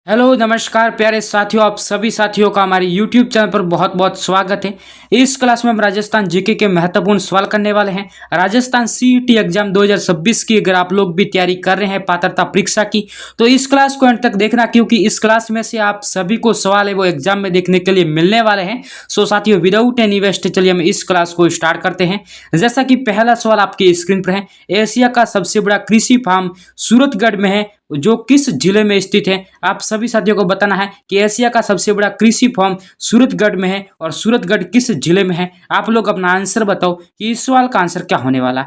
Hello नमस्कार प्यारे साथियों, आप सभी साथियों का हमारे YouTube चैनल पर बहुत बहुत स्वागत है। इस क्लास में हम राजस्थान जीके के महत्वपूर्ण सवाल करने वाले हैं। राजस्थान सीईटी एग्जाम 2026 की अगर आप लोग भी तैयारी कर रहे हैं पात्रता परीक्षा की, तो इस क्लास को अंत तक देखना, क्योंकि इस क्लास में से आप सभी को सवाल है वो एग्जाम में देखने के लिए मिलने वाले हैं। सो साथियों, विदाउट एनी वेस्ट चलिए हम इस क्लास को स्टार्ट करते हैं। जैसा कि पहला सवाल आपकी स्क्रीन पर है, एशिया का सबसे बड़ा कृषि फार्म सूरतगढ़ में है, जो किस जिले में स्थित है? आप सभी साथियों को बताना है कि एशिया का सबसे बड़ा कृषि फार्म सूरतगढ़ में है और सूरतगढ़ किस जिले में है। आप लोग अपना आंसर बताओ कि इस सवाल का आंसर क्या होने वाला।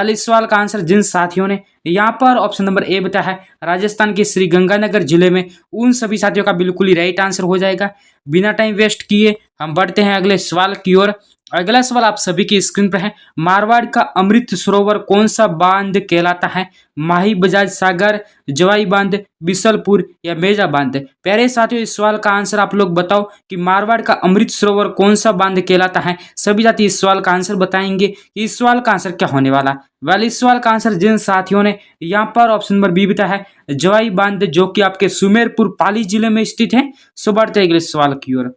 इस सवाल का आंसर जिन साथियों ने यहाँ पर ऑप्शन नंबर ए बताया है, राजस्थान के श्री गंगानगर जिले में, उन सभी साथियों का बिल्कुल ही राइट आंसर हो जाएगा। बिना टाइम वेस्ट किए हम बढ़ते हैं अगले सवाल की ओर। अगला सवाल आप सभी की स्क्रीन पर है, मारवाड़ का अमृत सरोवर कौन सा बांध कहलाता है? माही बजाज सागर, जवाई बांध, बिसलपुर या मेजा बांध। प्यारे साथियों, इस सवाल का आंसर आप लोग बताओ कि मारवाड़ का अमृत सरोवर कौन सा बांध कहलाता है। सभी साथी इस सवाल का आंसर बताएंगे कि इस सवाल का आंसर क्या होने वाला। इस सवाल का आंसर जिन साथियों ने यहाँ पर ऑप्शन नंबर बी बताया है, जवाई बांध, जो कि आपके सुमेरपुर पाली जिले में स्थित है। सो बढ़ते अगले सवाल की ओर।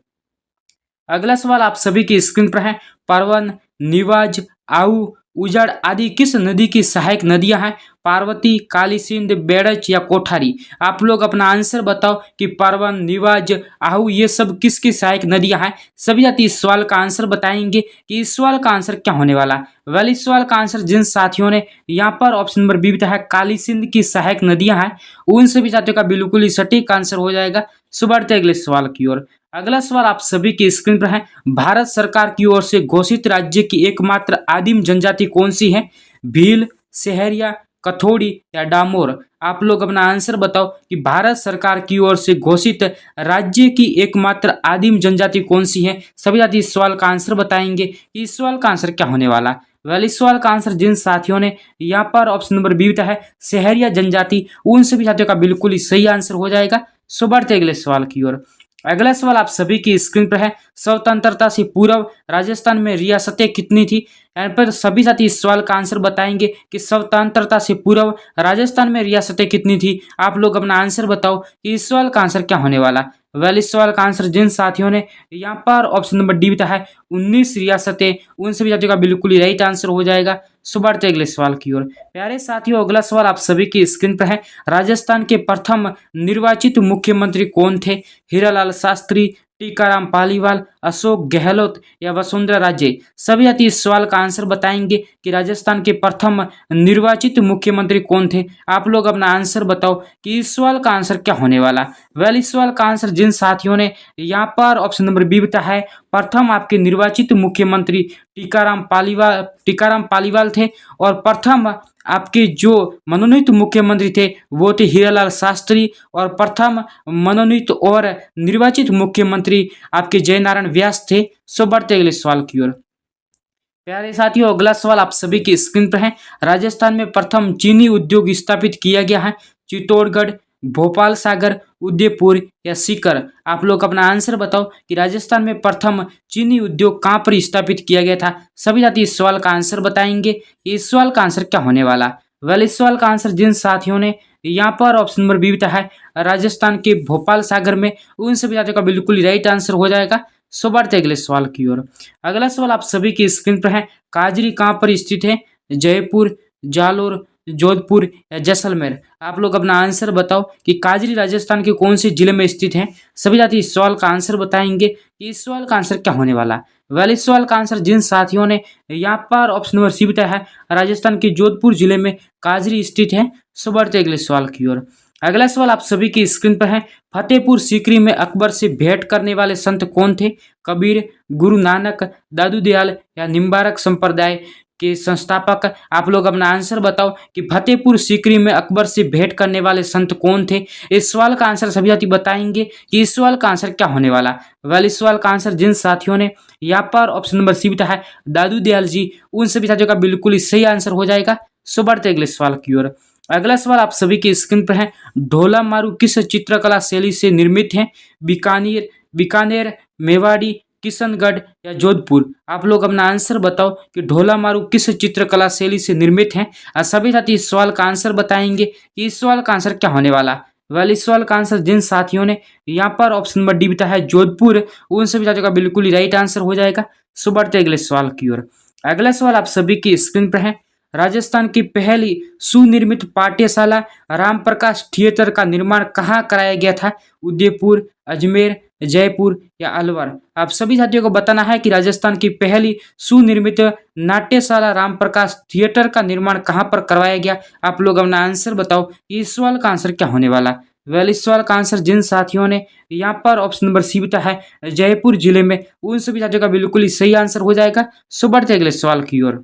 अगला सवाल आप सभी की स्क्रीन पर है, परवन, निवाज, आऊ, उजड़ आदि किस नदी की सहायक नदियां हैं? पार्वती, काली सिंध, बेड़च या कोठारी। आप लोग अपना आंसर बताओ कि परवन, निवाज, आहू ये सब किसकी सहायक नदियां हैं। सभी साथी इस सवाल का आंसर बताएंगे कि इस सवाल का आंसर क्या होने वाला। इस सवाल का आंसर जिन साथियों ने यहाँ पर ऑप्शन नंबर बी बताया है, काली सिंध की सहायक नदियां हैं, उन सभी साथियों का बिल्कुल ही सटीक आंसर हो जाएगा। सो बढ़ते अगले सवाल की ओर। अगला सवाल आप सभी की स्क्रीन पर है, भारत सरकार की ओर से घोषित राज्य की एकमात्र आदिम जनजाति कौन सी है? भील, सहरिया, कथोड़ी या डामोर। आप लोग अपना आंसर बताओ कि भारत सरकार की ओर से घोषित राज्य की एकमात्र आदिम जनजाति कौन सी है। सभी साथी इस सवाल का आंसर बताएंगे कि इस सवाल का आंसर क्या होने वाला। इस सवाल का आंसर जिन साथियों ने यहाँ पर ऑप्शन नंबर बी बताया है, सहरिया जनजाति, उन सभी साथियों का बिल्कुल ही सही आंसर हो जाएगा। सो बढ़ते अगले सवाल की ओर। अगला सवाल आप सभी की स्क्रीन पर है, स्वतंत्रता से पूर्व राजस्थान में रियासतें कितनी थी? यहाँ पर सभी साथी इस सवाल का आंसर बताएंगे कि स्वतंत्रता से पूर्व राजस्थान में रियासतें कितनी थी। आप लोग अपना आंसर बताओ कि इस सवाल का आंसर क्या होने वाला। इस सवाल का आंसर जिन साथियों ने यहाँ पर ऑप्शन नंबर डी बताया है, 19 रियासतें, उन सभी साथियों का बिल्कुल ही राइट आंसर हो जाएगा। सो बढ़ते अगले सवाल की ओर। प्यारे साथियों, अगला सवाल आप सभी की स्क्रीन पर है, राजस्थान के प्रथम निर्वाचित मुख्यमंत्री कौन थे? हीरालाल शास्त्री, टीकाराम पालीवाल, अशोक गहलोत या वसुंधरा राजे। सभी साथी इस सवाल का आंसर बताएंगे कि राजस्थान के प्रथम निर्वाचित मुख्यमंत्री कौन थे। आप लोग अपना आंसर बताओ कि इस सवाल का आंसर क्या होने वाला। इस सवाल का आंसर जिन साथियों ने यहाँ पर ऑप्शन नंबर बी बताया है, प्रथम आपके निर्वाचित मुख्यमंत्री टीकाराम पालीवाल थे, और प्रथम आपके जो मनोनीत मुख्यमंत्री थे वो थे हीरालाल शास्त्री, और प्रथम मनोनीत और निर्वाचित मुख्यमंत्री आपके जयनारायण व्यास थे। सो बढ़ते अगले सवाल की ओर। प्यारे साथियों, अगला सवाल आप सभी की स्क्रीन पर है, राजस्थान में प्रथम चीनी उद्योग स्थापित किया गया है? चित्तौड़गढ़, भोपाल सागर, उदयपुर या सीकर। आप लोग अपना आंसर बताओ कि राजस्थान में प्रथम चीनी उद्योग कहाँ पर स्थापित किया गया था। सभी साथी इस सवाल का आंसर बताएंगे कि इस सवाल का आंसर क्या होने वाला। इस सवाल का आंसर जिन साथियों ने यहाँ पर ऑप्शन नंबर बी बताया है, राजस्थान के भोपाल सागर में, उन सभी साथियों का बिल्कुल ही राइट आंसर हो जाएगा। सो बढ़ते अगले सवाल की ओर। अगला सवाल आप सभी की स्क्रीन पर है, काजरी कहाँ पर स्थित है? जयपुर, जालोर, जोधपुर या जैसलमेर। आप लोग अपना आंसर बताओ कि काजरी राजस्थान के कौन से जिले में स्थित है। सभी साथी इस सवाल का आंसर बताएंगे कि इस सवाल का आंसर क्या होने वाला। इस सवाल का आंसर जिन साथियों ने यहाँ पर ऑप्शन नंबर सी बताया है, राजस्थान के जोधपुर जिले में काजरी स्थित है। सो बढ़ते अगले सवाल की ओर। अगला सवाल आप सभी की स्क्रीन पर है, फतेहपुर सीकरी में अकबर से भेंट करने वाले संत कौन थे? कबीर, गुरु नानक, दादू दयाल या निम्बारक संप्रदाय के संस्थापक। आप लोग अपना आंसर बताओ कि फतेहपुर सीकरी में अकबर से भेंट करने वाले संत कौन थे। इस सवाल का आंसर सभी साथी बताएंगे कि इस सवाल का आंसर क्या होने वाला। इस सवाल का आंसर जिन साथियों ने यहाँ पर ऑप्शन नंबर सी बताया है, दादू दयाल जी, उन सभी साथियों का बिल्कुल ही सही आंसर हो जाएगा। सो बढ़ते अगले सवाल की ओर। अगला सवाल आप सभी की स्क्रीन पर है, ढोला मारू किस चित्रकला शैली से निर्मित है? बीकानेर, मेवाड़ी, किशनगढ़ या जोधपुर। आप लोग अपना आंसर बताओ कि ढोला मारू किस चित्रकला शैली से निर्मित है। सभी साथी इस सवाल का आंसर बताएंगे कि इस सवाल का आंसर क्या होने वाला। वेल इस सवाल का आंसर जिन साथियों ने यहाँ पर ऑप्शन नंबर डी बताया है जोधपुर, उन सभी साथियों का बिल्कुल ही राइट आंसर हो जाएगा। सो बढ़ते अगले सवाल की ओर। अगला सवाल आप सभी की स्क्रीन पर है। राजस्थान की पहली सुनिर्मित पाठ्यशाला रामप्रकाश थिएटर का निर्माण कहाँ कराया गया था? उदयपुर, अजमेर, जयपुर या अलवर? आप सभी साथियों को बताना है कि राजस्थान की पहली सुनिर्मित नाट्यशाला रामप्रकाश थिएटर का निर्माण कहाँ पर करवाया गया? आप लोग अपना आंसर बताओ। इस सवाल का आंसर क्या होने वाला? वेल इस सवाल का आंसर जिन साथियों ने यहाँ पर ऑप्शन नंबर सी बताया है जयपुर जिले में, उन सभी साथियों का बिल्कुल ही सही आंसर हो जाएगा। सो बढ़ते अगले सवाल की ओर।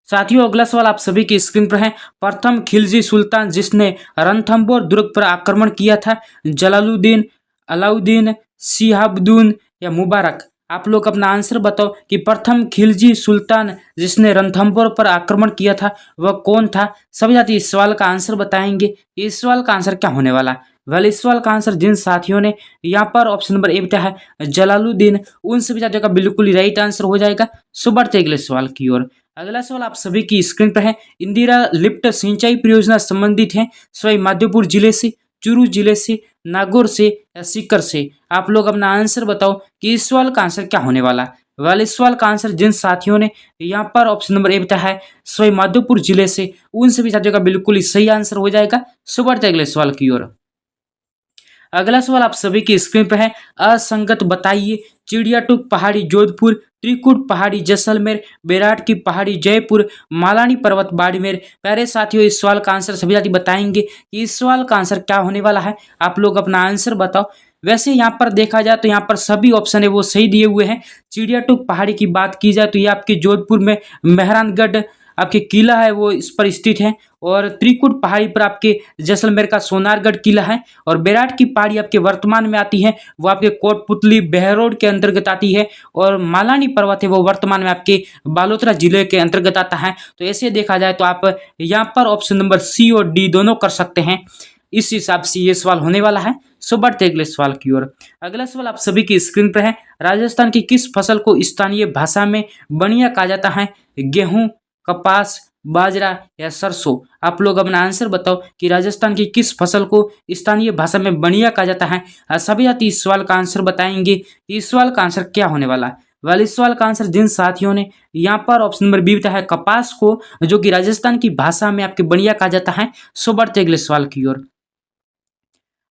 साथियों अगला सवाल आप सभी की स्क्रीन पर है। प्रथम खिलजी सुल्तान जिसने रणथंबोर दुर्ग पर आक्रमण किया था, जलालुद्दीन, अलाउद्दीन, शिहाबुद्दीन या मुबारक? आप लोग अपना आंसर बताओ कि प्रथम खिलजी सुल्तान जिसने रणथंबोर पर आक्रमण किया था वह कौन था? सभी साथी इस सवाल का आंसर बताएंगे। इस सवाल का आंसर क्या होने वाला? वेल इस सवाल का आंसर जिन साथियों ने यहाँ पर ऑप्शन नंबर ए बताया है जलालुद्दीन, उन सभी साथियों का बिल्कुल ही राइट आंसर हो जाएगा। सो बढ़ते अगले सवाल की ओर। अगला सवाल आप सभी की स्क्रीन पर है। इंदिरा लिफ्ट सिंचाई परियोजना संबंधित है सवाई माधोपुर जिले से, चूरू जिले से, नागौर से या सीकर से? आप लोग अपना आंसर बताओ कि इस सवाल का आंसर क्या होने वाला? वाले सवाल का आंसर जिन साथियों ने यहाँ पर ऑप्शन नंबर ए बताया है सवाई माधोपुर जिले से, उन सभी साथियों का बिल्कुल ही सही आंसर हो जाएगा। सो बढ़ते अगले सवाल की ओर। अगला सवाल आप सभी की स्क्रीन पर है। असंगत बताइए। चिड़ियाटूक पहाड़ी जोधपुर, त्रिकुट पहाड़ी जैसलमेर, बेराट की पहाड़ी जयपुर, मालानी पर्वत बाड़मेर? प्यारे साथियों इस सवाल का आंसर सभी साथी बताएंगे कि इस सवाल का आंसर क्या होने वाला है। आप लोग अपना आंसर बताओ। वैसे यहाँ पर देखा जाए तो यहाँ पर सभी ऑप्शन है वो सही दिए हुए हैं। चिड़ियाटूक पहाड़ी की बात की जाए तो ये आपके जोधपुर में मेहरानगढ़ आपके किला है वो इस पर स्थित है, और त्रिकुट पहाड़ी पर आपके जैसलमेर का सोनारगढ़ किला है, और बेराट की पहाड़ी आपके वर्तमान में आती है वो आपके कोटपुतली बहरोड के अंतर्गत आती है, और मालानी पर्वत है वो वर्तमान में आपके बालोतरा जिले के अंतर्गत आता है। तो ऐसे देखा जाए तो आप यहाँ पर ऑप्शन नंबर सी और डी दोनों कर सकते हैं। इस हिसाब से ये सवाल होने वाला है। सो बढ़ते अगले सवाल की ओर। अगला सवाल आप सभी की स्क्रीन पर है। राजस्थान की किस फसल को स्थानीय भाषा में बनिया कहा जाता है? गेहूं, कपास, बाजरा या सरसों? आप लोग अपना आंसर बताओ कि राजस्थान की किस फसल को स्थानीय भाषा में बनिया कहा जाता है। सभी साथी इस सवाल का आंसर बताएंगे कि इस सवाल का आंसर क्या होने वाला है। वाले इस सवाल का आंसर जिन साथियों ने यहाँ पर ऑप्शन नंबर बी बताया है कपास को, जो कि राजस्थान की भाषा में आपके बनिया कहा जाता है। सो बढ़ते अगले सवाल की ओर।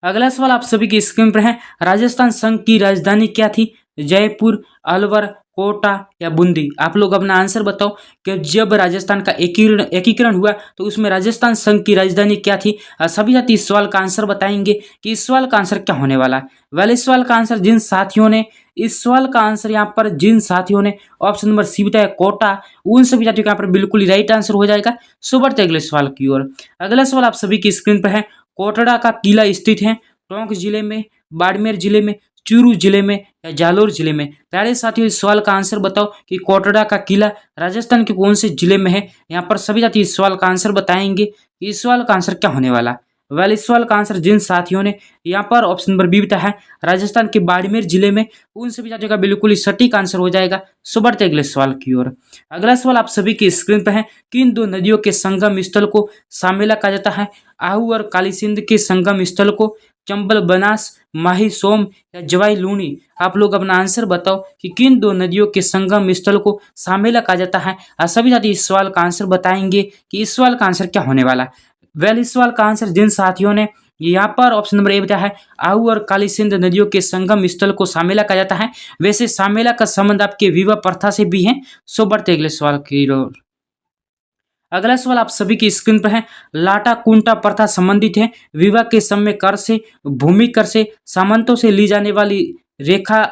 अगला सवाल आप सभी की स्क्रीन पर है। राजस्थान संघ की राजधानी क्या थी? जयपुर, अलवर, कोटा या बूंदी? आप लोग अपना आंसर बताओ कि जब राजस्थान का एकीकरण हुआ तो उसमें राजस्थान संघ की राजधानी क्या थी। सभी साथी इस सवाल का आंसर बताएंगे कि इस सवाल का आंसर क्या होने वाला है। वेल इस सवाल का आंसर जिन साथियों ने इस सवाल का आंसर यहाँ पर जिन साथियों ने ऑप्शन नंबर सी बताया कोटा, उन सभी साथियों का यहाँ पर बिल्कुल ही राइट आंसर हो जाएगा। सो बढ़ते अगले सवाल की ओर। अगला सवाल आप सभी की स्क्रीन पर है। कोटड़ा का किला स्थित है टोंक जिले में, बाड़मेर जिले में, चूरू जिले में या जालोर जिले में? प्यारे साथियों इस सवाल का आंसर बताओ कि कोटड़ा का किला राजस्थान के कौन से जिले में है। यहाँ पर सभी साथी इस सवाल का आंसर बताएंगे कि इस सवाल का आंसर क्या होने वाला। वेल इस सवाल का आंसर जिन साथियों ने यहाँ पर ऑप्शन नंबर बी बताया है राजस्थान के बाड़मेर जिले में, उन सभी साथियों का बिल्कुल ही सटीक आंसर हो जाएगा। सो बढ़ते अगले सवाल की ओर। अगला सवाल आप सभी की स्क्रीन पर है। किन दो नदियों के संगम स्थल को सामेला कहा जाता है? आहू और काली सिंध के संगम स्थल को, चंबल बनास, माही सोम या जवाई लूनी? आप लोग अपना आंसर बताओ कि किन दो नदियों के संगम स्थल को सामेला कहा जाता है। सभी साथी इस सवाल का आंसर बताएंगे कि इस सवाल का आंसर क्या होने वाला। वेल इस सवाल का आंसर जिन साथियों ने यहाँ पर ऑप्शन नंबर ए बताया है आहू और काली सिंध नदियों के संगम स्थल को सामेला कहा जाता है। वैसे सामेला का संबंध आपके विवाह प्रथा से भी है। सो बढ़ते अगले सवाल की ओर। अगला सवाल आप सभी की स्क्रीन पर है। लाटा कुंटा प्रथा संबंधित है विवाह के समय कर से, भूमि कर से, सामंतों से ली जाने वाली रेखा,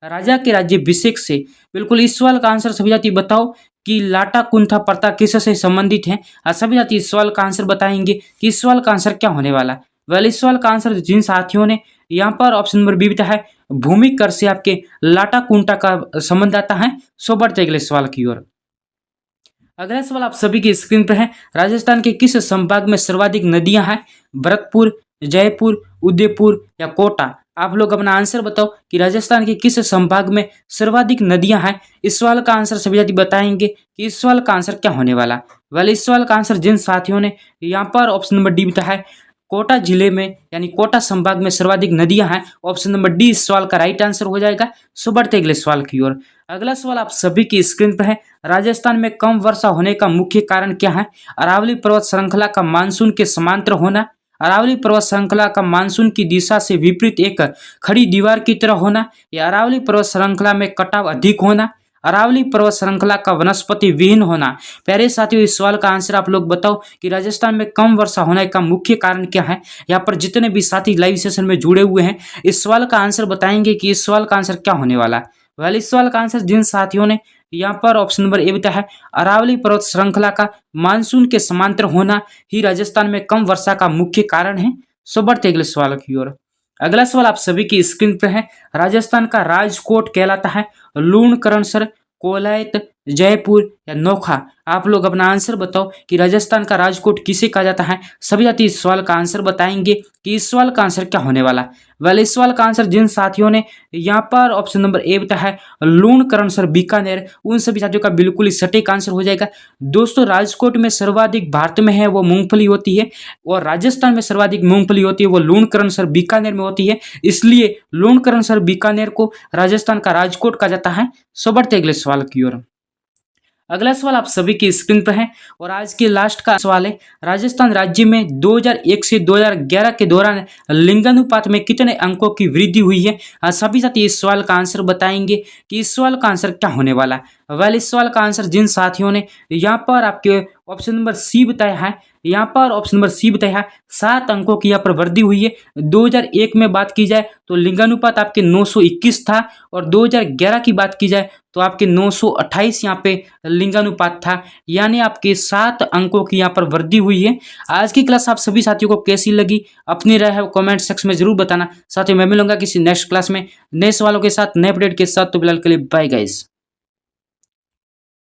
राजा के राज्याभिषेक से? बिल्कुल इस सवाल का आंसर सभी साथी बताओ कि लाटा कुंठा प्रथा किससे संबंधित है। सभी साथी इस सवाल का आंसर बताएंगे कि इस सवाल का आंसर क्या होने वाला। वेल इस सवाल का आंसर जिन साथियों ने यहाँ पर ऑप्शन नंबर बी बताया है भूमि कर से आपके लाटा कुंठा का संबंध आता है। सो बढ़ते अगले सवाल की ओर। अगला सवाल आप सभी की स्क्रीन पर है। राजस्थान के किस संभाग में सर्वाधिक नदियां हैं? भरतपुर, जयपुर, उदयपुर या कोटा? आप लोग अपना आंसर बताओ कि राजस्थान के किस संभाग में सर्वाधिक नदियां हैं। इस सवाल का आंसर सभी साथी बताएंगे कि इस सवाल का आंसर क्या होने वाला। वेल इस सवाल का आंसर जिन साथियों ने यहाँ पर ऑप्शन नंबर डी बताया है कोटा जिले में यानी कोटा संभाग में सर्वाधिक नदियां हैं? ऑप्शन नंबर डी इस सवाल का राइट आंसर हो जाएगा। सो बढ़ते अगले सवाल की ओर। अगला सवाल आप सभी की स्क्रीन पर है। राजस्थान में कम वर्षा होने का मुख्य कारण क्या है? अरावली पर्वत श्रृंखला का मानसून के समांतर होना, अरावली पर्वत श्रृंखला का मानसून की दिशा से विपरीत एक खड़ी दीवार की तरह होना, या अरावली पर्वत श्रृंखला में कटाव अधिक होना, अरावली पर्वत श्रृंखला का वनस्पति विहीन होना। प्यारे साथियों, इस सवाल का आंसर आप लोग बताओ कि राजस्थान में कम वर्षा होने का मुख्य कारण क्या है। यहाँ पर जितने भी साथी लाइव सेशन में जुड़े हुए हैं इस सवाल का आंसर बताएंगे कि इस सवाल का आंसर क्या होने वाला है। वेल, इस सवाल का आंसर जिन साथियों ने यहाँ पर ऑप्शन नंबर ए बताया है, अरावली पर्वत श्रृंखला का मानसून के समांतर होना ही राजस्थान में कम वर्षा का मुख्य कारण है। सो बढ़ते अगले सवाल की ओर। अगला सवाल आप सभी की स्क्रीन पर है। राजस्थान का राजकोट कहलाता है लूणकरणसर, कोलायत, जयपुर या नोखा। आप लोग अपना आंसर बताओ कि राजस्थान का राजकोट किसे कहा जाता है। सभी साथी इस सवाल का आंसर बताएंगे कि इस सवाल का आंसर क्या होने वाला। वेल, इस सवाल का आंसर जिन साथियों ने यहाँ पर ऑप्शन नंबर ए बताया है लूणकरणसर बीकानेर, उन सभी साथियों का बिल्कुल ही सटीक आंसर हो जाएगा। दोस्तों, राजकोट में सर्वाधिक भारत में है वो मूंगफली होती है, और राजस्थान में सर्वाधिक मूंगफली होती है वो लूणकरणसर बीकानेर में होती है, इसलिए लूणकरणसर बीकानेर को राजस्थान का राजकोट कहा जाता है। सो बढ़ते अगले सवाल की ओर। अगला सवाल आप सभी की स्क्रीन पर है और आज के लास्ट का सवाल है। राजस्थान राज्य में 2001 से 2011 के दौरान लिंगानुपात में कितने अंकों की वृद्धि हुई है? सभी साथी इस सवाल का आंसर बताएंगे कि इस सवाल का आंसर क्या होने वाला है। वेल, इस सवाल का आंसर जिन साथियों ने यहाँ पर आपके ऑप्शन नंबर सी बताया है, यहाँ पर ऑप्शन नंबर सी बताया है 7 अंकों की यहाँ पर वृद्धि हुई है। 2001 में बात की जाए तो लिंगानुपात आपके 921 था, और 2011 की बात की जाए तो आपके 928 यहाँ पे लिंगानुपात था, यानी आपके 7 अंकों की यहाँ पर वृद्धि हुई है। आज की क्लास आप सभी साथियों को कैसी लगी अपनी राय है कमेंट सेक्शन में जरूर बताना। साथियों, मैं मिलूंगा किसी नेक्स्ट क्लास में नए सवालों के साथ, नए अपडेट के साथ। तो फिलहाल के लिए बाय गाइस।